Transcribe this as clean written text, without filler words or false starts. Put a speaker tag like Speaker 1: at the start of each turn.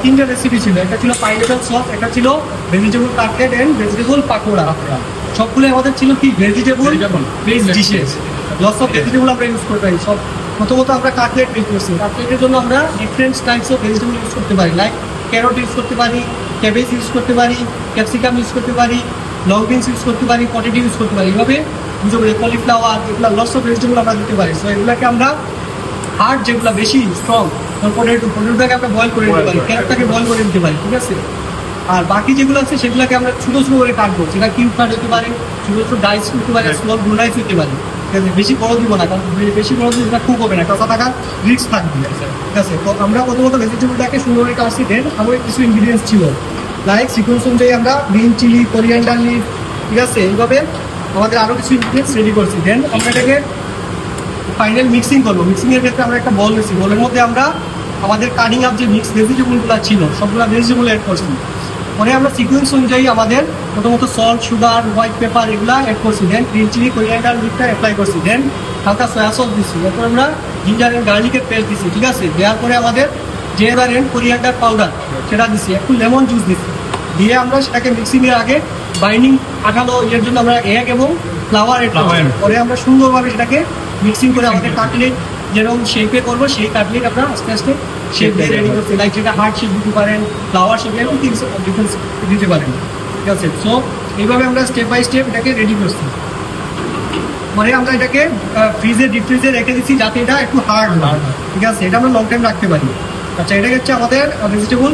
Speaker 1: তিনটা রেসিপি ছিল, একটা ছিল পাইনাপেল সস, একটা ছিল vegetable cutlet and vegetable pakora. সবগুলো আমাদের ছিল কি vegetable based dishes, lots of vegetable আমরা ইউজ করতে পারি। সব প্রথমত আমরা কাটলেট ইউজ করছি। কাটলেটের জন্য আমরা different types of vegetable use করতে পারি, লাইক ক্যারট ইউজ করতে পারি, ক্যাবেজ ইউজ করতে পারি, ক্যাপসিকাম ইউজ করতে পারি, লং বিনস ইউজ করতে পারি, পটেটো ইউজ করতে পারি। এইভাবে কলিফ্লাওয়ার, এগুলো লস অফ ভেজিটেবল আমরা দিতে পারি। সো এগুলোকে আমরা হার্ড যেগুলো বেশি স্ট্রং, পটেটোটাকে আমরা বয়েল করে নিতে পারি, ক্যারটটাকে বয়েল করে নিতে পারি, ঠিক আছে। আর বাকি যেগুলো আছে সেগুলোকে আমরা ছোটো ছোটো করে কাটবো, সেটা কিউব কাট হতে পারে, ছোটো ছোটো ডাইস করতে পারে, স্মল ডাইস হতে পারে, ঠিক আছে। বেশি বড় দিব না, কারণ বেশি বড় দিলে সেটা খুব হবে না, কাঁচা থাকার রিস্ক থাকবে, ঠিক আছে। তো আমরা প্রথমত ভেজিটেবলটাকে সুন্দর করে কাটছি। দেন আমাদের কিছু ইনগ্রিডিয়েন্টস ছিল, লাইক সিকোয়েন্স অনুযায়ী আমরা গ্রিন চিলি, কোরিয়ান্ডার লিভ, ঠিক আছে, এইভাবে আমাদের আরও কিছু ইনগ্রিডিয়েন্টস রেডি করছি। দেন আমরা এটাকে ফাইনাল মিক্সিং করবো। মিক্সিংয়ের ক্ষেত্রে আমরা একটা বল নিচ্ছি, বলের মধ্যে আমরা আমাদের কাটিং আপ যে মিক্স ভেজিটেবলগুলো ছিল সবগুলো ভেজিটেবল অ্যাড করছি। পরে আমরা সিকোয়েন্স অনুযায়ী আমাদের প্রথমত সল্ট, সুগার, হোয়াইট পেপার এগুলো অ্যাড করছি। দেন গ্রিন চিলি, কোরিয়ান্ডার লিভটা অ্যাপ্লাই করছি। দেন হালকা সয়া সস দিচ্ছি। এরপর আমরা জিঞ্জার অ্যান্ড গার্লিকের পেস্ট দিচ্ছি, ঠিক আছে। দেওয়ার পরে আমাদের জিঞ্জার অ্যান্ড কোরিয়ান্ডার পাউডার সেটা দিচ্ছি, একটু লেমন জুস দিচ্ছি। দিয়ে আমরা সেটাকে মিক্সিংয়ের আগে বাইন্ডিং আঠালো এর জন্য আমরা এগ এবং ফ্লাওয়ার অ্যাড করছি। পরে আমরা সুন্দরভাবে সেটাকে মিক্সিং করে আমাদের কাটলেট যেরকম শেপে করবো সেই কাটলেট আমরা আস্তে আস্তে শেপ দিয়ে রেডি করছি। লাইক যেটা হার্ট শেপ দিতে পারেন, ফ্লাওয়ার শেপ ডিফারেন্স দিতে পারেন, ঠিক আছে। সো এইভাবে আমরা স্টেপ বাই স্টেপ এটাকে রেডি করছি। পরে আমরা এটাকে ডিপ ফ্রিজে রেখে দিচ্ছি যাতে এটা একটু হার্ড হয়, ঠিক আছে। এটা আমরা লং টাইম রাখতে পারি। আচ্ছা, এটা হচ্ছে আমাদের ভেজিটেবল